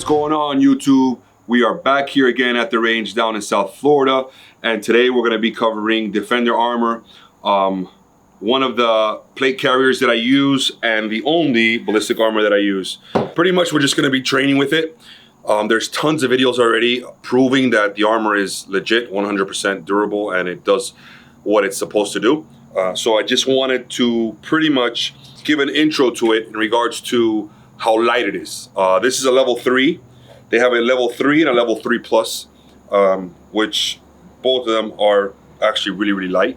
What's going on, YouTube? We are back here again at the range down in South Florida, and today we're going to be covering Defender armor, one of the plate carriers that I use and the only ballistic armor that I use. Pretty much we're just going to be training with it. There's tons of videos already proving that the armor is legit, 100% durable, and it does what it's supposed to do. So I just wanted to pretty much give an intro to it in regards to how light it is. This is a level 3. They have a level 3 and a level 3 plus, which both of them are actually really, really light.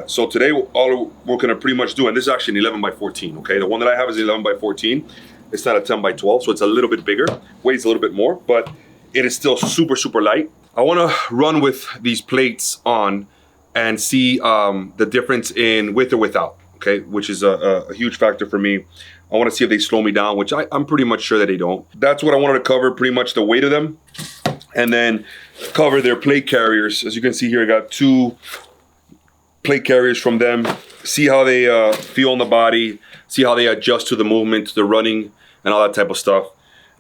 So today all we're gonna pretty much do, and this is actually an 11 by 14, okay? The one that I have is 11 by 14. It's not a 10 by 12, so it's a little bit bigger, weighs a little bit more, but it is still super, super light. I wanna run with these plates on and see the difference in with or without, okay? Which is a huge factor for me. I wanna see if they slow me down, which I'm pretty much sure that they don't. That's what I wanted to cover, pretty much the weight of them, and then cover their plate carriers. As you can see here, I got 2 plate carriers from them. See how they feel on the body, see how they adjust to the movement, to the running, and all that type of stuff.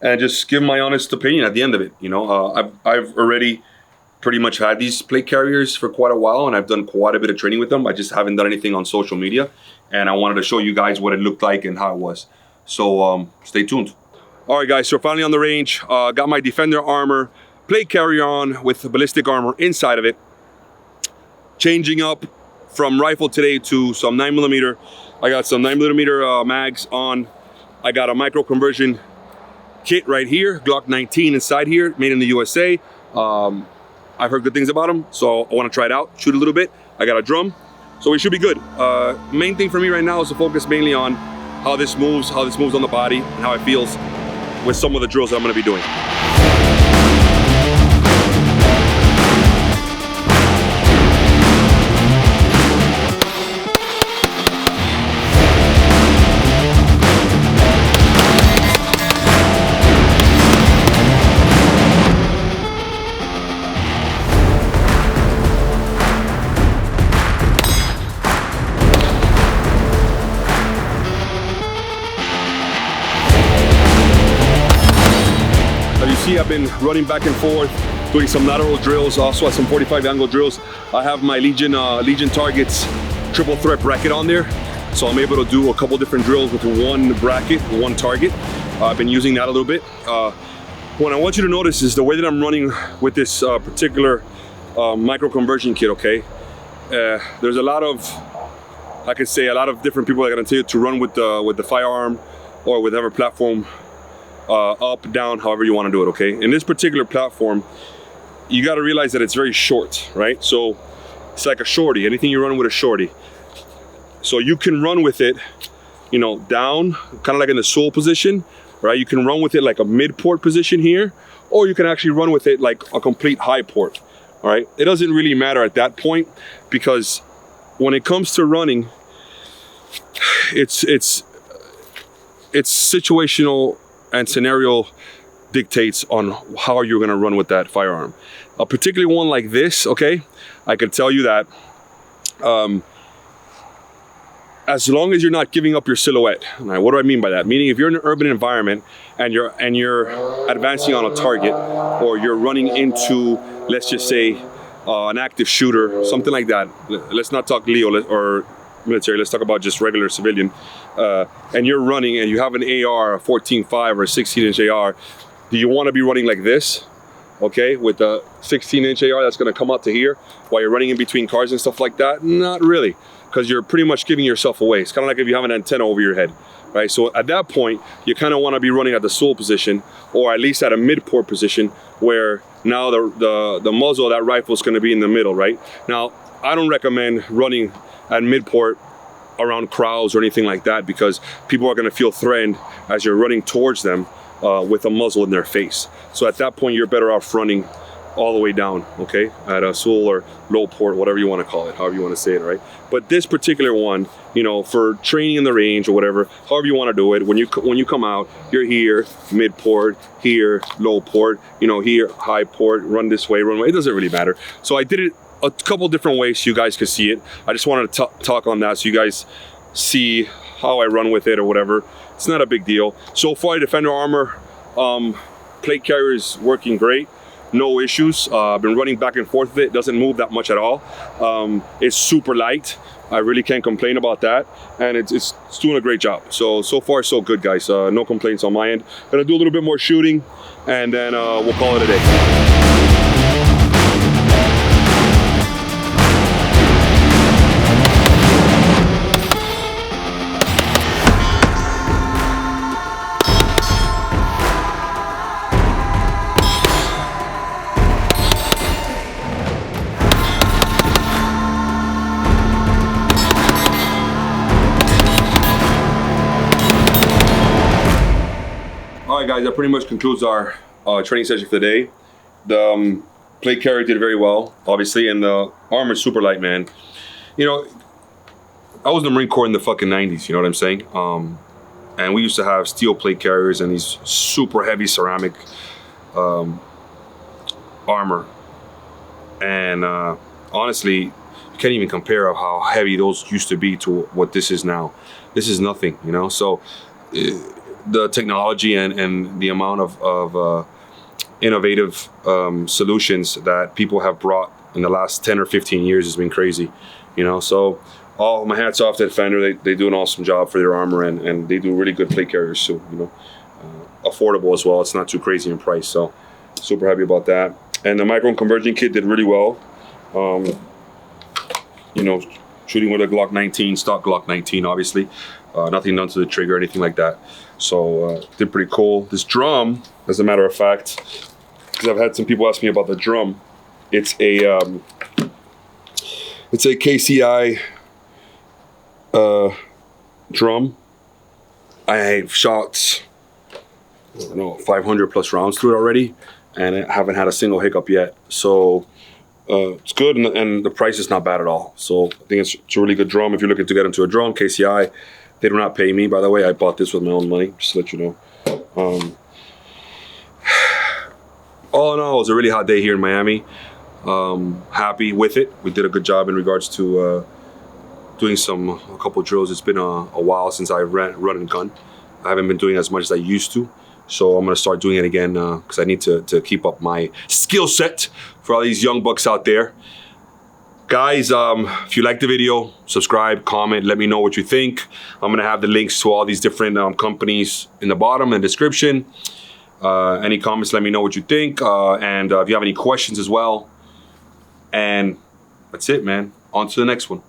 And just give my honest opinion at the end of it. You know, I've already pretty much had these plate carriers for quite a while, and I've done quite a bit of training with them. I just haven't done anything on social media, and I wanted to show you guys what it looked like and how it was. So stay tuned. All right, guys, so finally on the range, got my Defender armor plate carrier on with the ballistic armor inside of it. Changing up from rifle today to some 9mm. I got some 9mm mags on. I got a micro conversion kit right here, Glock 19 inside here, made in the USA. I've heard good things about them, so I want to try it out, shoot a little bit. I got a drum, so we should be good. Main thing for me right now is to focus mainly on how this moves on the body, and how it feels with some of the drills that I'm going to be doing. See, I've been running back and forth, doing some lateral drills, also some 45 angle drills. I have my Legion Targets triple threat bracket on there, so I'm able to do a couple different drills with one bracket, one target. I've been using that a little bit. What I want you to notice is the way that I'm running with this particular micro conversion kit, okay? There's a lot of, I could say, a lot of different people that are gonna tell you to run with the firearm or with whatever platform, up, down, however you want to do it, okay? In this particular platform, you got to realize that it's very short, right? So it's like a shorty, anything you run with a shorty. So you can run with it, you know, down, kind of like in the sole position, right? You can run with it like a mid-port position here, or you can actually run with it like a complete high port, all right? It doesn't really matter at that point, because when it comes to running, it's situational and scenario dictates on how you're gonna run with that firearm. A particular one like this, okay, I can tell you that as long as you're not giving up your silhouette. Right, what do I mean by that? Meaning if you're in an urban environment and you're advancing on a target, or you're running into, let's just say, an active shooter, something like that. Let's not talk Leo or military, let's talk about just regular civilian. And you're running and you have an AR, a 14.5 or a 16-inch AR, do you want to be running like this, okay, with a 16-inch AR that's going to come out to here while you're running in between cars and stuff like that? Not really, because you're pretty much giving yourself away. It's kind of like if you have an antenna over your head, right? So at that point, you kind of want to be running at the sole position, or at least at a mid-port position, where now the muzzle of that rifle is going to be in the middle, right? Now, I don't recommend running at mid-port around crowds or anything like that, because people are going to feel threatened as you're running towards them with a muzzle in their face. So at that point, you're better off running all the way down, okay, at a sole or low port, whatever you want to call it, however you want to say it, right? But this particular one, you know, for training in the range or whatever, however you want to do it, when you come out, you're here, mid port, here, low port, you know, here, high port, run this way, run away. It doesn't really matter. So I did it a couple different ways so you guys could see it. I just wanted to talk on that so you guys see how I run with it or whatever. It's not a big deal. So for Defender armor, plate carrier is working great. No issues. I've been running back and forth with it. Doesn't move that much at all. It's super light. I really can't complain about that. And it's doing a great job. So far so good, guys. No complaints on my end. Gonna do a little bit more shooting and then we'll call it a day. All right, guys, that pretty much concludes our training session for the day. The plate carrier did very well, obviously, and the armor is super light, man. You know, I was in the Marine Corps in the fucking 90s, you know what I'm saying? And we used to have steel plate carriers and these super heavy ceramic armor. And honestly, you can't even compare how heavy those used to be to what this is now. This is nothing, you know? So the technology and the amount of innovative solutions that people have brought in the last 10 or 15 years has been crazy, you know? So all my hats off to Defender. They do an awesome job for their armor, and they do really good plate carriers too, you know? Affordable as well. It's not too crazy in price, so super happy about that. And the micro conversion kit did really well. You know, shooting with a Glock 19, stock Glock 19, obviously. Nothing done to the trigger or anything like that. So did pretty cool. This drum, as a matter of fact, because I've had some people ask me about the drum. It's a KCI drum. I shot, I don't know, 500 plus rounds through it already, and I haven't had a single hiccup yet. So it's good, and the price is not bad at all. So I think it's a really good drum if you're looking to get into a drum. KCI, they do not pay me, by the way. I bought this with my own money, just to let you know. All in all, it was a really hot day here in Miami. Happy with it. We did a good job in regards to doing a couple drills. It's been a while since I run and gun. I haven't been doing as much as I used to. So I'm gonna start doing it again because I need to keep up my skill set for all these young bucks out there. Guys, if you like the video, subscribe, comment, let me know what you think. I'm gonna have the links to all these different companies in the bottom in the description. Any comments, let me know what you think. And if you have any questions as well. And that's it, man. On to the next one.